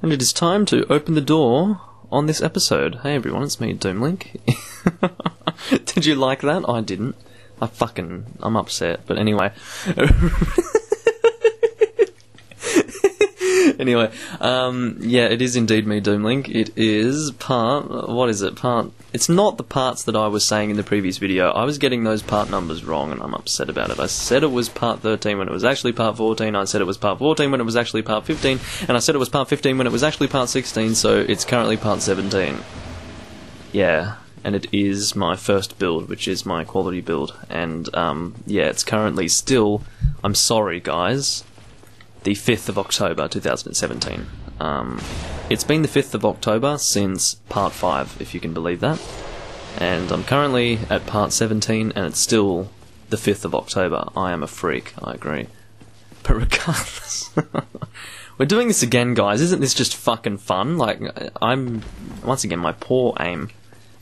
And it is time to open the door on this episode. Hey everyone, it's me, Doomlink. Did you like that? I didn't. I'm upset, but anyway. Anyway, yeah, it is indeed me, Doomlink. It is it's not the parts that I was saying in the previous video. I was getting those part numbers wrong, and I'm upset about it. I said it was part 13 when it was actually part 14, I said it was part 14 when it was actually part 15, and I said it was part 15 when it was actually part 16, so it's currently part 17. Yeah, and it is my first build, which is my quality build, and, yeah, it's currently still, I'm sorry guys, the 5th of October 2017. It's been the 5th of October since part 5, if you can believe that. And I'm currently at part 17, and it's still the 5th of October. I am a freak, I agree. But regardless, we're doing this again, guys. Isn't this just fucking fun? Like, once again, my poor aim.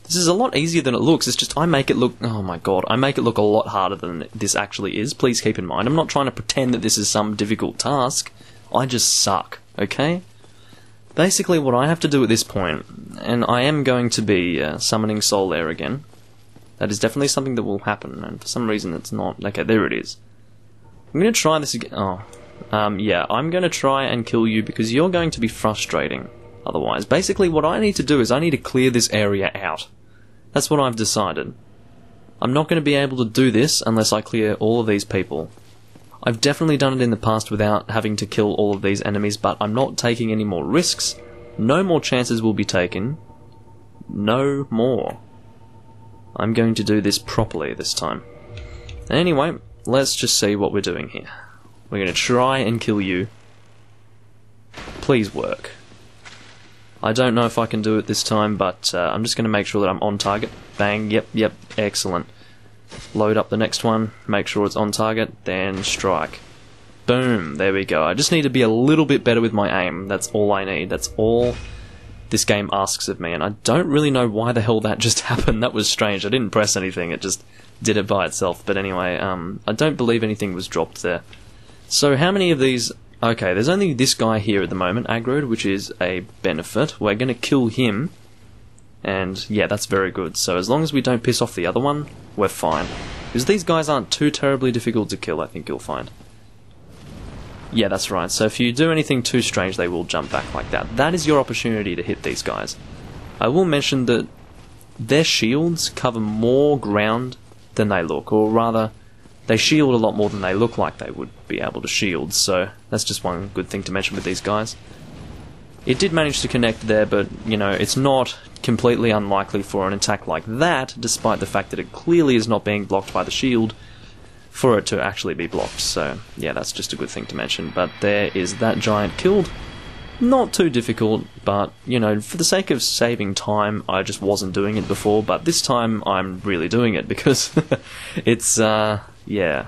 This is a lot easier than it looks. It's just I make it look... Oh my god. I make it look a lot harder than this actually is. Please keep in mind. I'm not trying to pretend that this is some difficult task. I just suck. Okay? Basically what I have to do at this point... And I am going to be summoning Soul Air again. That is definitely something that will happen. And for some reason it's not... Okay, there it is. I'm going to try this again... yeah. I'm going to try and kill you because you're going to be frustrating. Otherwise, basically what I need to do is I need to clear this area out. That's what I've decided. I'm not going to be able to do this unless I clear all of these people. I've definitely done it in the past without having to kill all of these enemies, but I'm not taking any more risks. No more chances will be taken. No more. I'm going to do this properly this time. Anyway, let's just see what we're doing here. We're going to try and kill you. Please work. I don't know if I can do it this time, but I'm just going to make sure that I'm on target. Bang, yep, excellent. Load up the next one, make sure it's on target, then strike. Boom, there we go. I just need to be a little bit better with my aim. That's all I need. That's all this game asks of me, and I don't really know why the hell that just happened. That was strange. I didn't press anything, it just did it by itself. But anyway, I don't believe anything was dropped there. So how many of these... Okay, there's only this guy here at the moment, aggroed, which is a benefit. We're going to kill him, and yeah, that's very good. So as long as we don't piss off the other one, we're fine. Because these guys aren't too terribly difficult to kill, I think you'll find. Yeah, that's right. So if you do anything too strange, they will jump back like that. That is your opportunity to hit these guys. I will mention that their shields cover more ground than they look, or rather... They shield a lot more than they look like they would be able to shield, so that's just one good thing to mention with these guys. It did manage to connect there, but, you know, it's not completely unlikely for an attack like that, despite the fact that it clearly is not being blocked by the shield, for it to actually be blocked, so yeah, that's just a good thing to mention. But there is that giant killed. Not too difficult, but, you know, for the sake of saving time, I just wasn't doing it before, but this time I'm really doing it, because it's, yeah,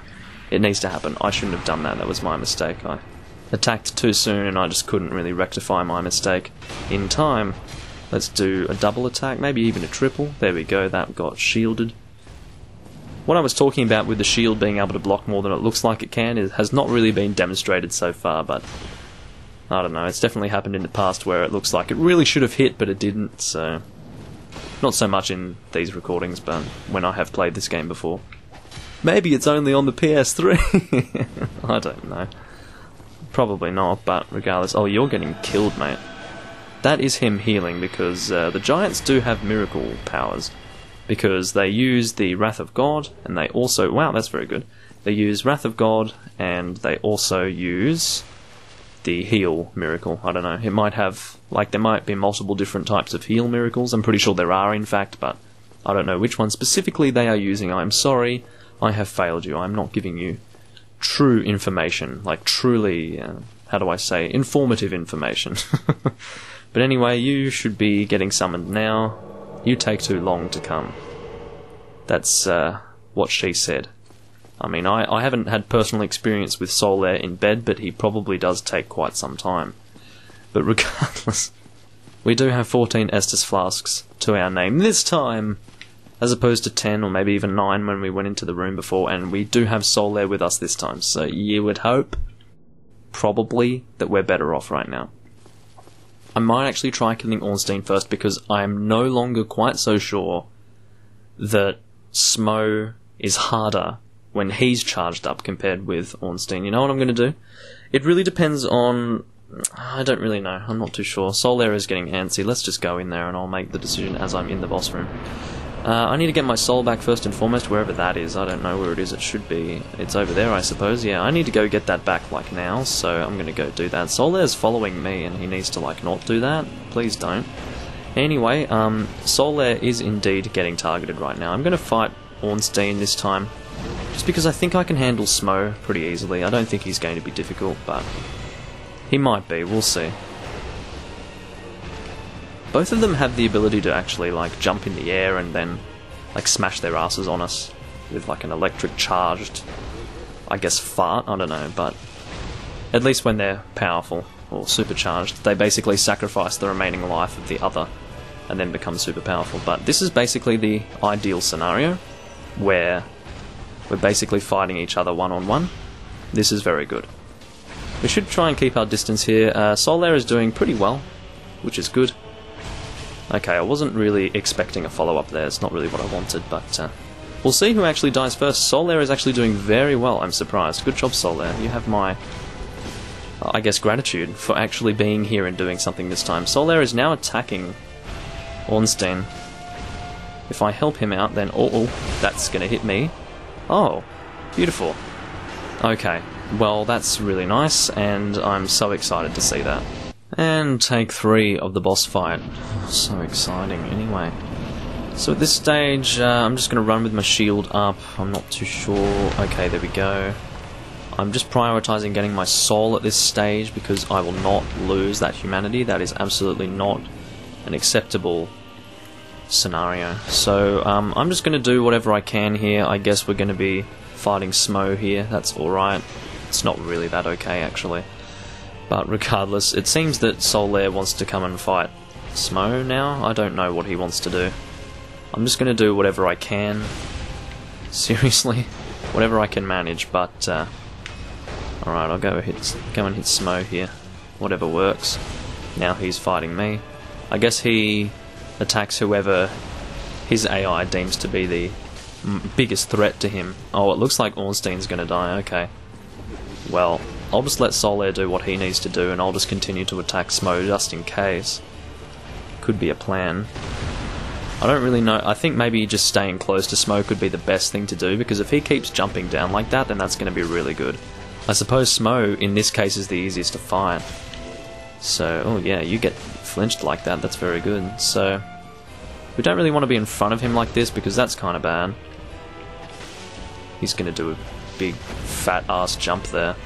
it needs to happen. I shouldn't have done that. That was my mistake. I attacked too soon and I just couldn't really rectify my mistake in time. Let's do a double attack, maybe even a triple. There we go, that got shielded. What I was talking about with the shield being able to block more than it looks like it can has not really been demonstrated so far, but I don't know, it's definitely happened in the past where it looks like it really should have hit but it didn't, so... Not so much in these recordings, but when I have played this game before. Maybe it's only on the PS3. I don't know. Probably not, but regardless... Oh, you're getting killed, mate. That is him healing, because the Giants do have miracle powers. Because they use the Wrath of God, and they also... Wow, that's very good. They use Wrath of God, and they also use the heal miracle. I don't know. It might have... Like, there might be multiple different types of heal miracles. I'm pretty sure there are, in fact, but I don't know which one specifically they are using. I'm sorry. I have failed you. I'm not giving you true information, like truly, how do I say, informative information. But anyway, you should be getting summoned now. You take too long to come. That's what she said. I mean, I haven't had personal experience with Soul Air in bed, but he probably does take quite some time. But regardless, we do have 14 Estus flasks to our name this time, as opposed to 10 or maybe even 9 when we went into the room before, and we do have Soul Air with us this time, so you would hope, probably, that we're better off right now. I might actually try killing Ornstein first, because I am no longer quite so sure that Smo is harder when he's charged up compared with Ornstein. You know what I'm going to do? It really depends on... I don't really know. I'm not too sure. Solaire is getting antsy. Let's just go in there and I'll make the decision as I'm in the boss room. I need to get my soul back first and foremost, wherever that is. I don't know where it is. It should be... It's over there, I suppose. Yeah, I need to go get that back, like, now, so I'm gonna go do that. Solaire's following me, and he needs to, like, not do that. Please don't. Anyway, Solaire is indeed getting targeted right now. I'm gonna fight Ornstein this time, just because I think I can handle Smo pretty easily. I don't think he's going to be difficult, but he might be. We'll see. Both of them have the ability to actually, like, jump in the air and then, like, smash their asses on us with, like, an electric charged, I guess, fart. I don't know, but at least when they're powerful or supercharged, they basically sacrifice the remaining life of the other and then become super powerful. But this is basically the ideal scenario where we're basically fighting each other one-on-one. This is very good. We should try and keep our distance here. Solaire is doing pretty well, which is good. Okay, I wasn't really expecting a follow-up there. It's not really what I wanted, but we'll see who actually dies first. Solaire is actually doing very well, I'm surprised. Good job, Solaire. You have my, I guess, gratitude for actually being here and doing something this time. Solaire is now attacking Ornstein. If I help him out, then... Oh, that's gonna hit me. Oh, beautiful. Okay, well, that's really nice, and I'm so excited to see that. And take 3 of the boss fight. So exciting, anyway. So at this stage, I'm just going to run with my shield up. I'm not too sure. Okay, there we go. I'm just prioritizing getting my soul at this stage because I will not lose that humanity. That is absolutely not an acceptable scenario. So I'm just going to do whatever I can here. I guess we're going to be fighting Smo here. That's alright. It's not really that okay, actually. But regardless, it seems that Solaire wants to come and fight Smo now. I don't know what he wants to do. I'm just going to do whatever I can. Seriously, whatever I can manage, but... Alright, I'll go and hit Smo here. Whatever works. Now he's fighting me. I guess he attacks whoever his AI deems to be the biggest threat to him. Oh, it looks like Ornstein's going to die, okay. Well, I'll just let Solaire do what he needs to do, and I'll just continue to attack Smo just in case. Could be a plan. I don't really know. I think maybe just staying close to Smo could be the best thing to do, because if he keeps jumping down like that, then that's going to be really good. I suppose Smo, in this case, is the easiest to fight. So, oh yeah, you get flinched like that, that's very good. So, we don't really want to be in front of him like this, because that's kind of bad. He's going to do a big, fat-ass jump there.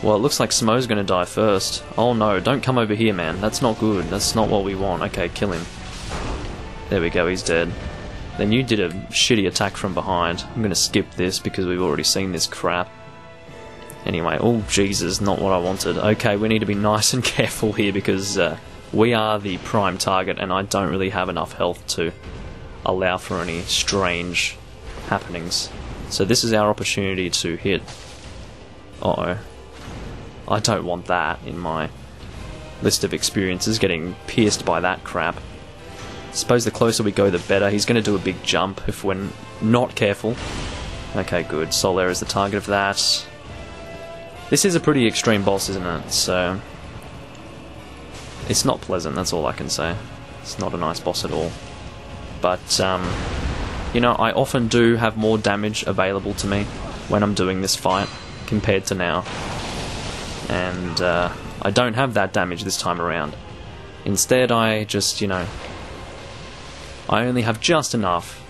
Well, it looks like Smo's going to die first. Oh no, don't come over here, man. That's not good. That's not what we want. Okay, kill him. There we go, he's dead. Then you did a shitty attack from behind. I'm going to skip this because we've already seen this crap. Anyway, oh Jesus, not what I wanted. Okay, we need to be nice and careful here because we are the prime target and I don't really have enough health to allow for any strange happenings. So this is our opportunity to hit... Uh-oh. I don't want that in my list of experiences, getting pierced by that crap. Suppose the closer we go, the better. He's going to do a big jump if we're not careful. Okay, good. Solaire is the target of that. This is a pretty extreme boss, isn't it? So... it's not pleasant, that's all I can say. It's not a nice boss at all. But, you know, I often do have more damage available to me when I'm doing this fight compared to now. And I don't have that damage this time around. Instead, I just, you know... I only have just enough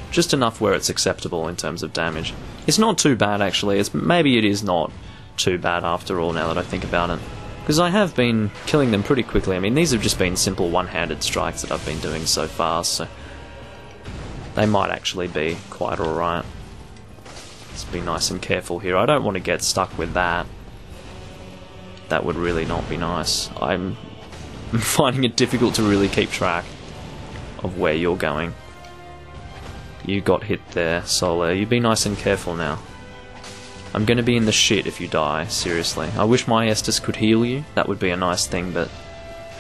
where it's acceptable in terms of damage. It's not too bad, actually. Maybe it is not too bad after all, now that I think about it. Because I have been killing them pretty quickly. I mean, these have just been simple one-handed strikes that I've been doing so far, so... they might actually be quite alright. Let's be nice and careful here. I don't want to get stuck with that. That would really not be nice. I'm finding it difficult to really keep track of where you're going. You got hit there, Solaire. You be nice and careful now. I'm gonna be in the shit if you die, seriously. I wish my Estus could heal you. That would be a nice thing, but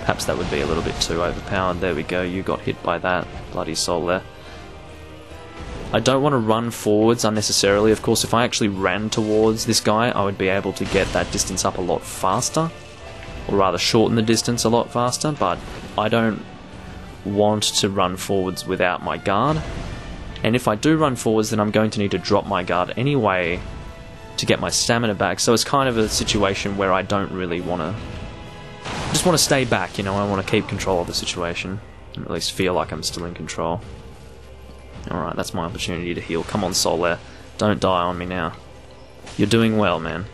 Perhaps that would be a little bit too overpowered. There we go, you got hit by that bloody soul there. I don't want to run forwards unnecessarily. Of course, if I actually ran towards this guy, I would be able to get that distance up a lot faster. Or rather, shorten the distance a lot faster, but I don't want to run forwards without my guard. And if I do run forwards, then I'm going to need to drop my guard anyway to get my stamina back. So it's kind of a situation where I don't really want to... just want to stay back, you know, I want to keep control of the situation. Or at least feel like I'm still in control. Alright, that's my opportunity to heal. Come on, Solaire. Don't die on me now. You're doing well, man.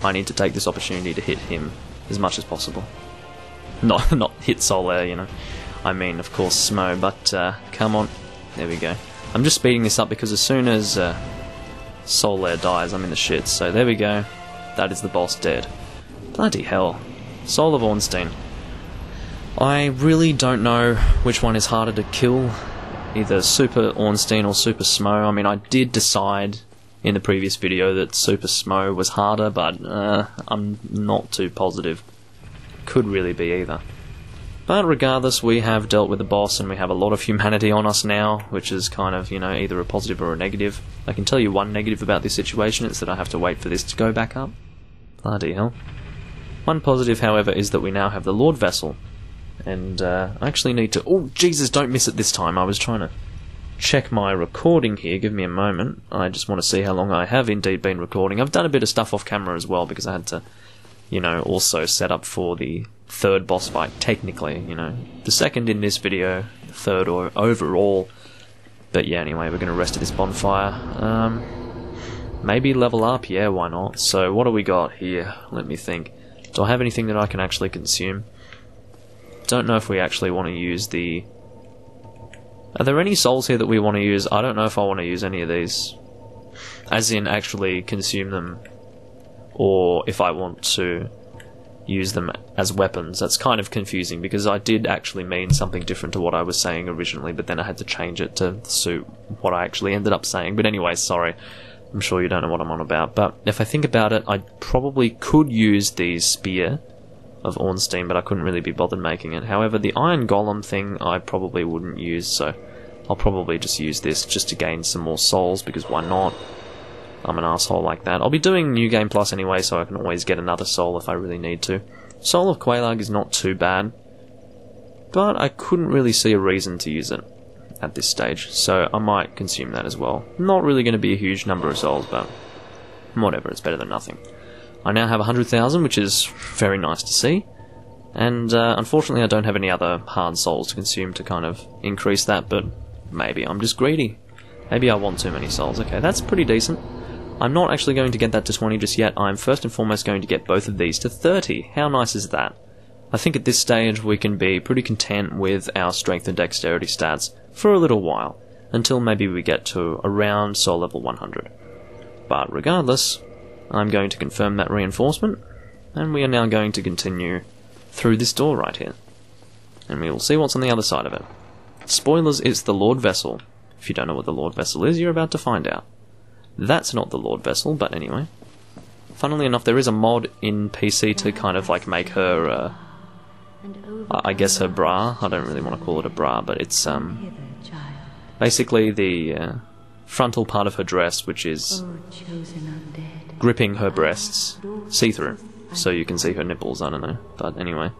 I need to take this opportunity to hit him as much as possible. Not hit Solaire, you know. I mean, of course, Smo, but come on. There we go. I'm just speeding this up because as soon as Solaire dies, I'm in the shits. So there we go. That is the boss dead. Bloody hell. Soul of Ornstein. I really don't know which one is harder to kill. Either Super Ornstein or Super Smo. I mean, I did decide in the previous video that Super Smo was harder, but I'm not too positive. Could really be either. But regardless, we have dealt with the boss and we have a lot of humanity on us now, which is kind of, you know, either a positive or a negative. I can tell you one negative about this situation, it's that I have to wait for this to go back up. Bloody hell. One positive, however, is that we now have the Lord Vessel. And I actually need to... oh, Jesus, don't miss it this time. I was trying to check my recording here. Give me a moment. I just want to see how long I have indeed been recording. I've done a bit of stuff off camera as well because I had to, you know, also set up for the third boss fight, technically, you know. The second in this video, the third or overall. But yeah, anyway, we're going to rest at this bonfire. Maybe level up? Yeah, why not? So what do we got here? Let me think. Do I have anything that I can actually consume? Don't know if we actually want to use the... are there any souls here that we want to use? I don't know if I want to use any of these. As in, actually consume them. Or if I want to use them as weapons. That's kind of confusing, because I did actually mean something different to what I was saying originally, but then I had to change it to suit what I actually ended up saying. But anyway, sorry. I'm sure you don't know what I'm on about. But if I think about it, I probably could use the Spear of Ornstein, but I couldn't really be bothered making it. However, the Iron Golem thing I probably wouldn't use, so I'll probably just use this just to gain some more souls, because why not? I'm an asshole like that. I'll be doing New Game Plus anyway, so I can always get another soul if I really need to. Soul of QLTY is not too bad, but I couldn't really see a reason to use it at this stage, so I might consume that as well. Not really going to be a huge number of souls, but whatever, it's better than nothing. I now have 100,000, which is very nice to see, and unfortunately I don't have any other hard souls to consume to kind of increase that, but maybe I'm just greedy. Maybe I want too many souls. Okay, that's pretty decent. I'm not actually going to get that to 20 just yet. I'm first and foremost going to get both of these to 30. How nice is that? I think at this stage we can be pretty content with our strength and dexterity stats for a little while, until maybe we get to around soul level 100. But regardless, I'm going to confirm that reinforcement, and we are now going to continue through this door right here. And we will see what's on the other side of it. Spoilers, it's the Lord Vessel. If you don't know what the Lord Vessel is, you're about to find out. That's not the Lord Vessel, but anyway. Funnily enough, there is a mod in PC to kind of like make her, I guess her bra. I don't really want to call it a bra, but it's basically the frontal part of her dress, which is gripping her breasts, see-through, so you can see her nipples, I don't know, but anyway.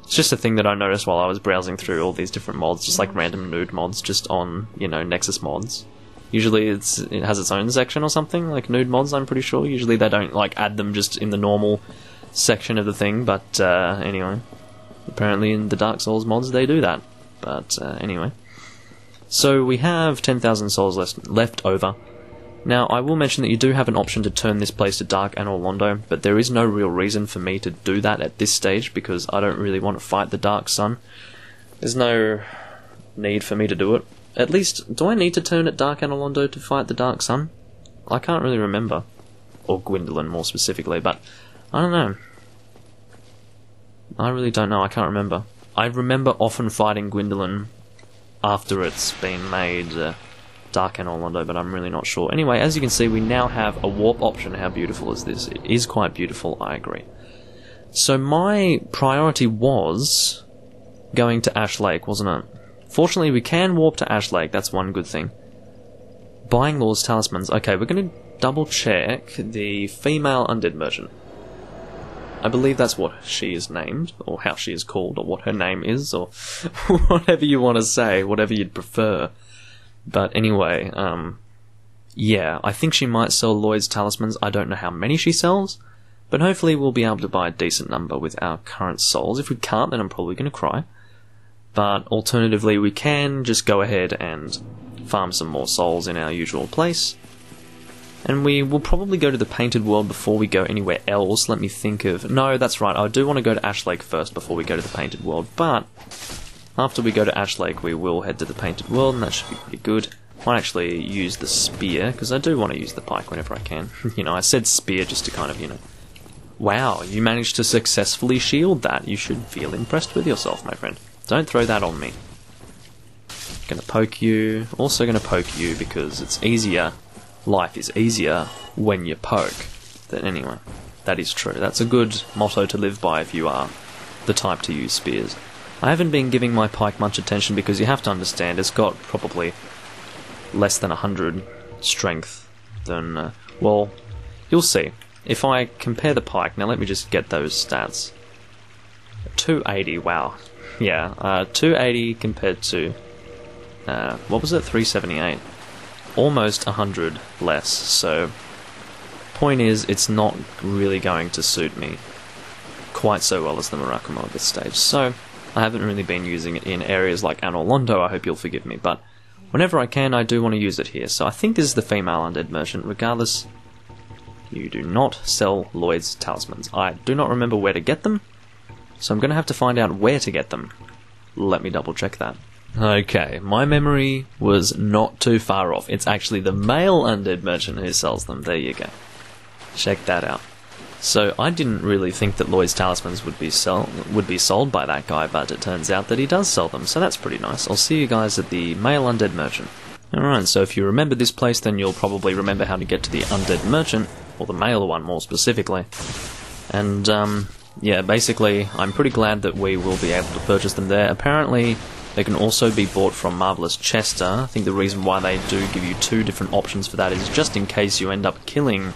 It's just a thing that I noticed while I was browsing through all these different mods, just like random nude mods, just on, you know, Nexus mods. Usually it has its own section or something, like nude mods, I'm pretty sure. Usually they don't, like, add them just in the normal section of the thing, but anyway. Apparently in the Dark Souls mods they do that, but anyway. So we have 10,000 souls left over. Now, I will mention that you do have an option to turn this place to Dark Anor Londo, but there is no real reason for me to do that at this stage, because I don't really want to fight the Dark Sun. There's no need for me to do it. At least, do I need to turn it Dark Anor Londo to fight the Dark Sun? I can't really remember. Or Gwendolyn, more specifically, but I don't know. I really don't know, I can't remember. I remember often fighting Gwendolyn after it's been made Dark Anor Londo, but I'm really not sure. Anyway, as you can see, we now have a warp option. How beautiful is this? It is quite beautiful, I agree. So my priority was going to Ash Lake, wasn't it? Fortunately, we can warp to Ash Lake, that's one good thing. Buying Law's Talismans. Okay, we're going to double check the female undead merchant. I believe that's what she is named, or how she is called, or what her name is, or whatever you want to say, whatever you'd prefer. But anyway, yeah, I think she might sell Lloyd's Talismans. I don't know how many she sells, but hopefully we'll be able to buy a decent number with our current souls. If we can't, then I'm probably going to cry. But alternatively, we can just go ahead and farm some more souls in our usual place. And we will probably go to the Painted World before we go anywhere else. Let me think of... No, that's right, I do want to go to Ash Lake first before we go to the Painted World, but after we go to Ash Lake we will head to the Painted World, and that should be pretty good. Might actually use the spear, because I do want to use the pike whenever I can. You know, I said spear just to kind of, you know... Wow, you managed to successfully shield that. You should feel impressed with yourself, my friend. Don't throw that on me. Gonna poke you. Also gonna poke you because it's easier. Life is easier when you poke. But anyway, that is true. That's a good motto to live by if you are the type to use spears. I haven't been giving my pike much attention because you have to understand it's got probably less than 100 strength than... well, you'll see. If I compare the pike... Now let me just get those stats. 280, wow. Yeah, 280 compared to... what was it? 378. Almost 100 less, so... Point is, it's not really going to suit me quite so well as the Murakumo at this stage, so I haven't really been using it in areas like Anor Londo, I hope you'll forgive me, but whenever I can, I do want to use it here. So I think this is the female undead merchant. Regardless, you do not sell Lloyd's Talismans. I do not remember where to get them, so I'm going to have to find out where to get them. Let me double check that. Okay, my memory was not too far off. It's actually the male undead merchant who sells them. There you go. Check that out. So I didn't really think that Lloyd's Talismans would be sold by that guy, but it turns out that he does sell them, so that's pretty nice. I'll see you guys at the male undead merchant. Alright, so if you remember this place, then you'll probably remember how to get to the undead merchant, or the male one more specifically. And, yeah, basically, I'm pretty glad that we will be able to purchase them there. Apparently, they can also be bought from Marvelous Chester. I think the reason why they do give you two different options for that is just in case you end up killing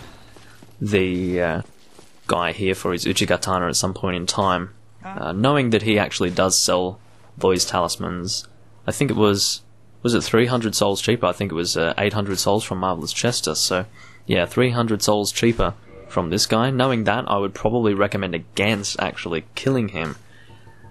the guy here for his Uchigatana at some point in time. Knowing that he actually does sell Lloyd's Talismans, I think it was it 300 souls cheaper? I think it was 800 souls from Marvelous Chester, so yeah, 300 souls cheaper from this guy. Knowing that, I would probably recommend against actually killing him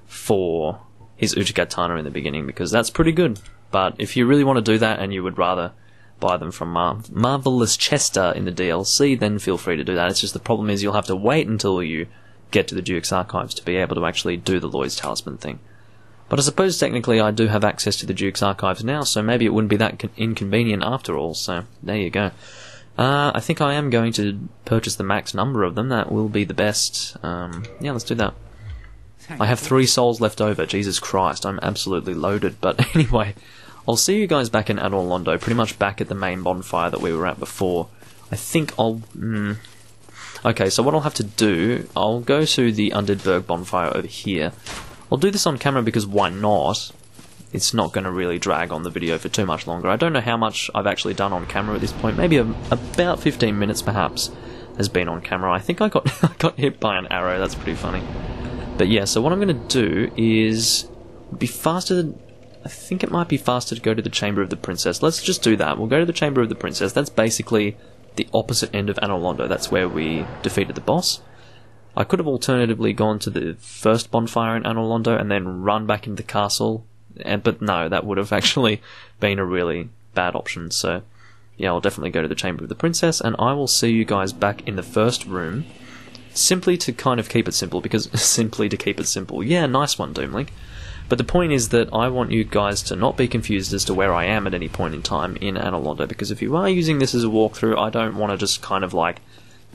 for his Uchigatana in the beginning, because that's pretty good. But if you really want to do that and you would rather buy them from Marvelous Chester in the DLC, then feel free to do that. It's just the problem is you'll have to wait until you get to the Duke's Archives to be able to actually do the Lloyd's Talisman thing. But I suppose technically I do have access to the Duke's Archives now, so maybe it wouldn't be that inconvenient after all, so there you go. I think I am going to purchase the max number of them. That will be the best. Yeah, let's do that. I have 3 souls left over. Jesus Christ, I'm absolutely loaded. But anyway, I'll see you guys back in Anor Londo, pretty much back at the main bonfire that we were at before. I think I'll... Okay, so what I'll have to do, I'll go to the Undead bonfire over here. I'll do this on camera because why not? It's not going to really drag on the video for too much longer. I don't know how much I've actually done on camera at this point. Maybe about 15 minutes perhaps has been on camera. I think I got hit by an arrow. That's pretty funny. But yeah, so what I'm going to do is be faster. I think it might be faster to go to the Chamber of the Princess. Let's just do that. We'll go to the Chamber of the Princess. That's basically the opposite end of Anor Londo. That's where we defeated the boss. I could have alternatively gone to the first bonfire in Anor Londo and then run back into the castle. But no, that would have actually been a really bad option. So yeah, I'll definitely go to the Chamber of the Princess, and I will see you guys back in the first room. Simply to kind of keep it simple, because simply to keep it simple. Yeah, nice one, Doomlink. But the point is that I want you guys to not be confused as to where I am at any point in time in Anor Londo, because if you are using this as a walkthrough, I don't want to just kind of like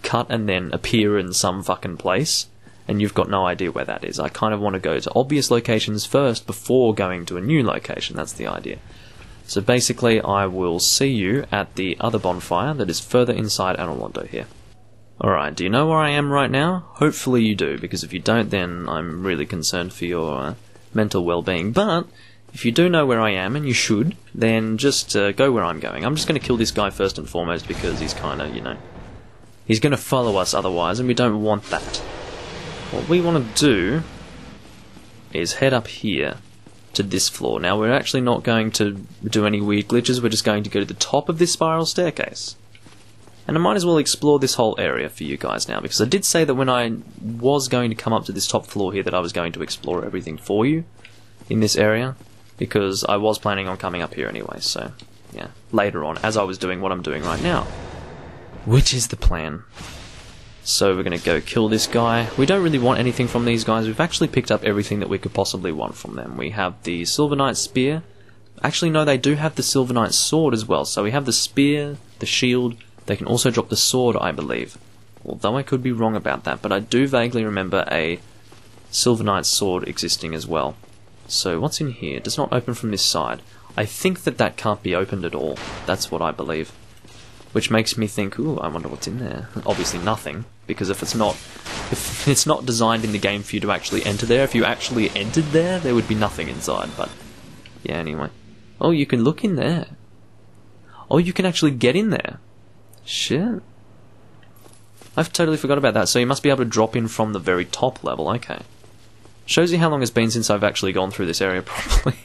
cut and then appear in some fucking place, and you've got no idea where that is. I kind of want to go to obvious locations first before going to a new location. That's the idea. So basically, I will see you at the other bonfire that is further inside Anor Londo here. Alright, do you know where I am right now? Hopefully you do, because if you don't, then I'm really concerned for your mental well-being. But if you do know where I am, and you should, then just go where I'm going. I'm just going to kill this guy first and foremost, because he's kind of, you know, he's going to follow us otherwise, and we don't want that. What we want to do is head up here to this floor. Now, we're actually not going to do any weird glitches, we're just going to go to the top of this spiral staircase. And I might as well explore this whole area for you guys now, because I did say that when I was going to come up to this top floor here that I was going to explore everything for you in this area, because I was planning on coming up here anyway, so yeah, later on, as I was doing what I'm doing right now. Which is the plan. So we're going to go kill this guy. We don't really want anything from these guys. We've actually picked up everything that we could possibly want from them. We have the Silver Knight Spear. Actually, no, they do have the Silver Knight Sword as well. So we have the Spear, the Shield. They can also drop the Sword, I believe. Although I could be wrong about that, but I do vaguely remember a Silver Knight Sword existing as well. So what's in here? It does not open from this side. I think that that can't be opened at all. That's what I believe. Which makes me think, ooh, I wonder what's in there. Obviously nothing, because if it's not designed in the game for you to actually enter there, if you actually entered there, there would be nothing inside, but yeah, anyway. Oh, you can look in there. Oh, you can actually get in there. Shit. I've totally forgot about that, so you must be able to drop in from the very top level, okay. Shows you how long it's been since I've actually gone through this area properly.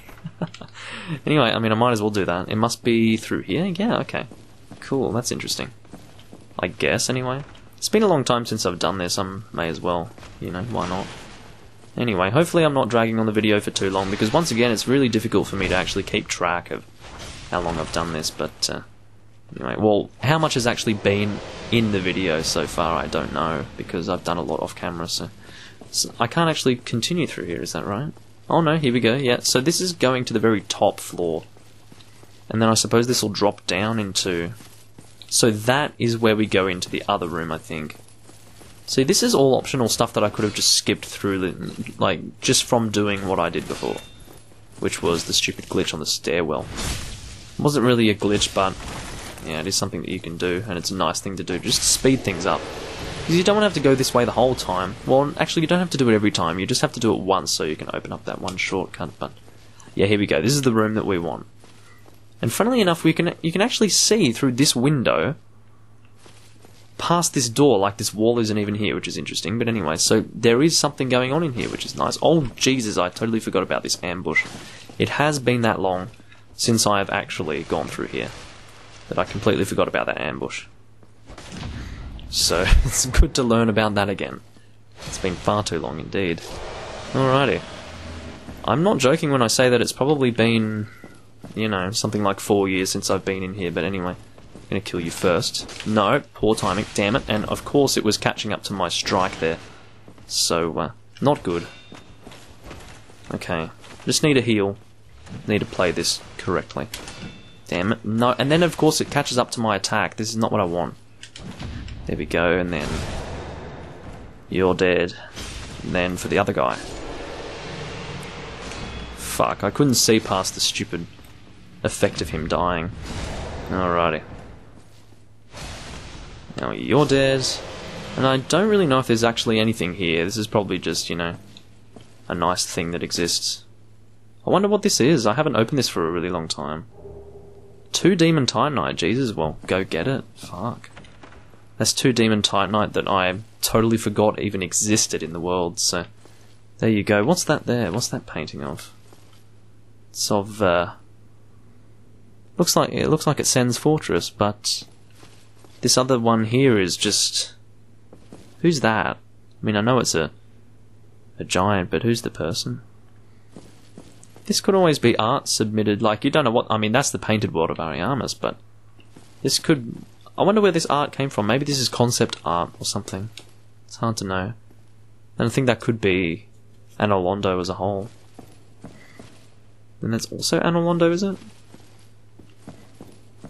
Anyway, I mean, I might as well do that. It must be through here? Yeah, okay. Cool, that's interesting. I guess, anyway. It's been a long time since I've done this, I may as well. You know, why not? Anyway, hopefully I'm not dragging on the video for too long, because once again, it's really difficult for me to actually keep track of how long I've done this, but anyway, well, how much has actually been in the video so far, I don't know, because I've done a lot off camera, so I can't actually continue through here, is that right? Oh no, here we go, yeah, so this is going to the very top floor. And then I suppose this will drop down into... So that is where we go into the other room, I think. See, this is all optional stuff that I could have just skipped through, like, just from doing what I did before. Which was the stupid glitch on the stairwell. It wasn't really a glitch, but yeah, it is something that you can do, and it's a nice thing to do, just to speed things up. Because you don't want to have to go this way the whole time. Well, actually, you don't have to do it every time, you just have to do it once so you can open up that one shortcut, but... Yeah, here we go, this is the room that we want. And funnily enough, you can actually see through this window past this door, like this wall isn't even here, which is interesting. But anyway, so there is something going on in here, which is nice. Oh, Jesus, I totally forgot about this ambush. It has been that long since I have actually gone through here that I completely forgot about that ambush. So, it's good to learn about that again. It's been far too long indeed. Alrighty. I'm not joking when I say that it's probably been... You know, something like 4 years since I've been in here, but anyway. I'm gonna kill you first. No, poor timing, damn it. And of course it was catching up to my strike there. So, not good. Okay, just need a heal. Need to play this correctly. Damn it, no, and then of course it catches up to my attack. This is not what I want. There we go, and then... You're dead. And then for the other guy. Fuck, I couldn't see past the stupid... effect of him dying. Alrighty. Now you're dead. And I don't really know if there's actually anything here. This is probably just, you know, a nice thing that exists. I wonder what this is. I haven't opened this for a really long time. 2 Demon Titanite. Jesus, well, go get it. Fuck. That's 2 Demon Titanite that I totally forgot even existed in the world, so... There you go. What's that there? What's that painting of? It's of, it looks like it's Sen's Fortress, but this other one here is just... Who's that? I mean, I know it's a giant, but who's the person? This could always be art submitted, like, you don't know what... I mean, that's the painted world of Ariamis, but this could... I wonder where this art came from. Maybe this is concept art or something. It's hard to know. And I think that could be Anor Londo as a whole. And that's also Anor Londo, is it?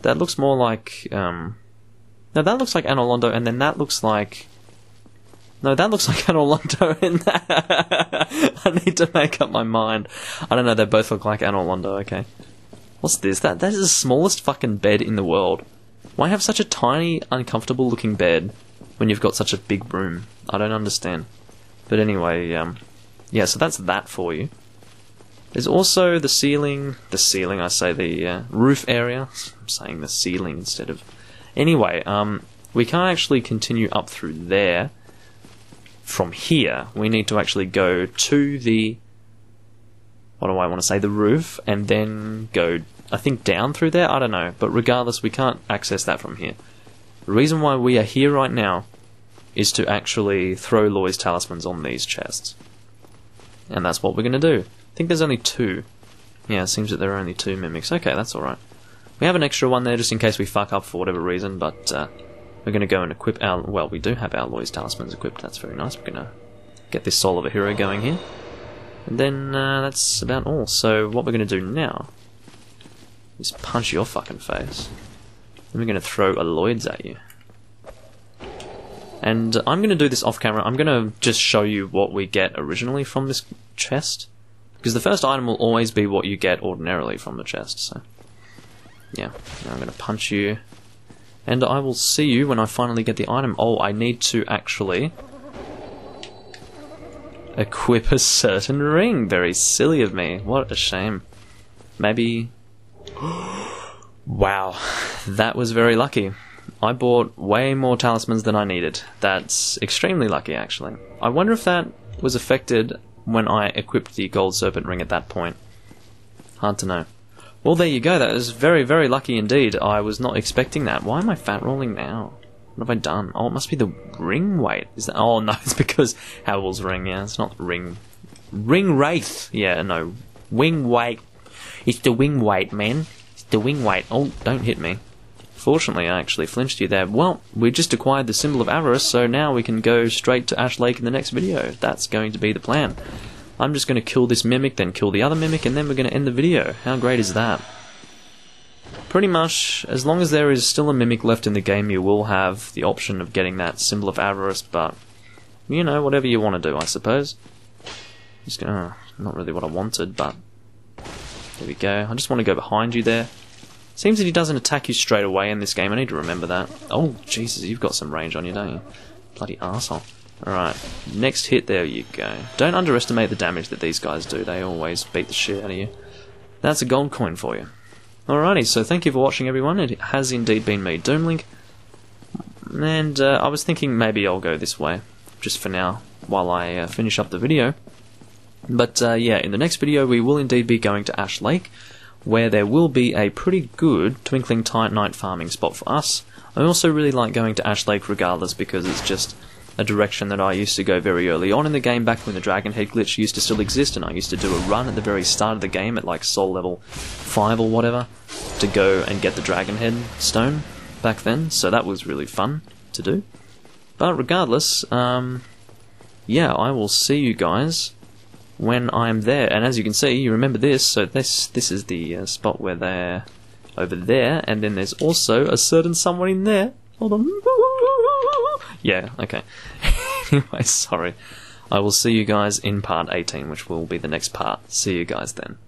That looks more like, no, that looks like Anor Londo, and then that looks like... No, that looks like Anor Londo, and that... I need to make up my mind. I don't know, they both look like Anor Londo, okay. What's this? That is the smallest fucking bed in the world. Why have such a tiny, uncomfortable looking bed when you've got such a big room. I don't understand. But anyway, yeah, so that's that for you. There's also the ceiling, I say the roof area. I'm saying the ceiling instead of... Anyway, we can't actually continue up through there from here. We need to actually go to the... What do I want to say? The roof, and then go, I think, down through there? I don't know. But regardless, we can't access that from here. The reason why we are here right now is to actually throw Loy's talismans on these chests. And that's what we're going to do. I think there's only 2. Yeah, it seems that there are only 2 mimics. Okay, that's alright. We have an extra one there just in case we fuck up for whatever reason, but we're going to go and equip our... Well, we do have our Loy's talismans equipped. That's very nice. We're going to get this Soul of a Hero going here. And then that's about all. So what we're going to do now is punch your fucking face. Then we're going to throw a Lloyd's at you. And I'm going to do this off camera. I'm going to just show you what we get originally from this chest. Because the first item will always be what you get ordinarily from the chest. So, yeah. Now I'm going to punch you. And I will see you when I finally get the item. Oh, I need to actually equip a certain ring. Very silly of me. What a shame. Maybe... Wow. That was very lucky. I bought way more talismans than I needed. That's extremely lucky, actually. I wonder if that was affected when I equipped the gold serpent ring at that point. Hard to know. Well, there you go. That was very, very lucky indeed. I was not expecting that. Why am I fat rolling now? What have I done? Oh, it must be the ring weight. Is that? Oh, no, it's because Howell's ring. Yeah, it's not ring. Ring wraith. Yeah, no. Wing weight. It's the wing weight, man. It's the wing weight. Oh, don't hit me. Fortunately, I actually flinched you there. Well, we just acquired the Symbol of Avarice, so now we can go straight to Ash Lake in the next video. That's going to be the plan. I'm just going to kill this mimic, then kill the other mimic, and then we're going to end the video. How great is that? Pretty much, as long as there is still a mimic left in the game, you will have the option of getting that Symbol of Avarice, but, you know, whatever you want to do, I suppose. Just gonna, not really what I wanted, but there we go. I just want to go behind you there. Seems that he doesn't attack you straight away in this game. I need to remember that. Oh, Jesus, you've got some range on you, don't you? Bloody arsehole. Alright, next hit, there you go. Don't underestimate the damage that these guys do. They always beat the shit out of you. That's a gold coin for you. Alrighty, so thank you for watching, everyone. It has indeed been me, Doomlink. And I was thinking maybe I'll go this way, just for now, while I finish up the video. But yeah, in the next video we will indeed be going to Ash Lake, where there will be a pretty good Twinkling Titanite farming spot for us. I also really like going to Ash Lake regardless, because it's just a direction that I used to go very early on in the game, back when the Dragon Head glitch used to still exist, and I used to do a run at the very start of the game at like soul level 5 or whatever, to go and get the Dragon Head stone back then, so that was really fun to do. But regardless, yeah, I will see you guys when I'm there. And as you can see, you remember this, so this is the spot where they're over there, and then there's also a certain someone in there. Hold on. Yeah, okay. Anyway, sorry. I will see you guys in part 18, which will be the next part. See you guys then.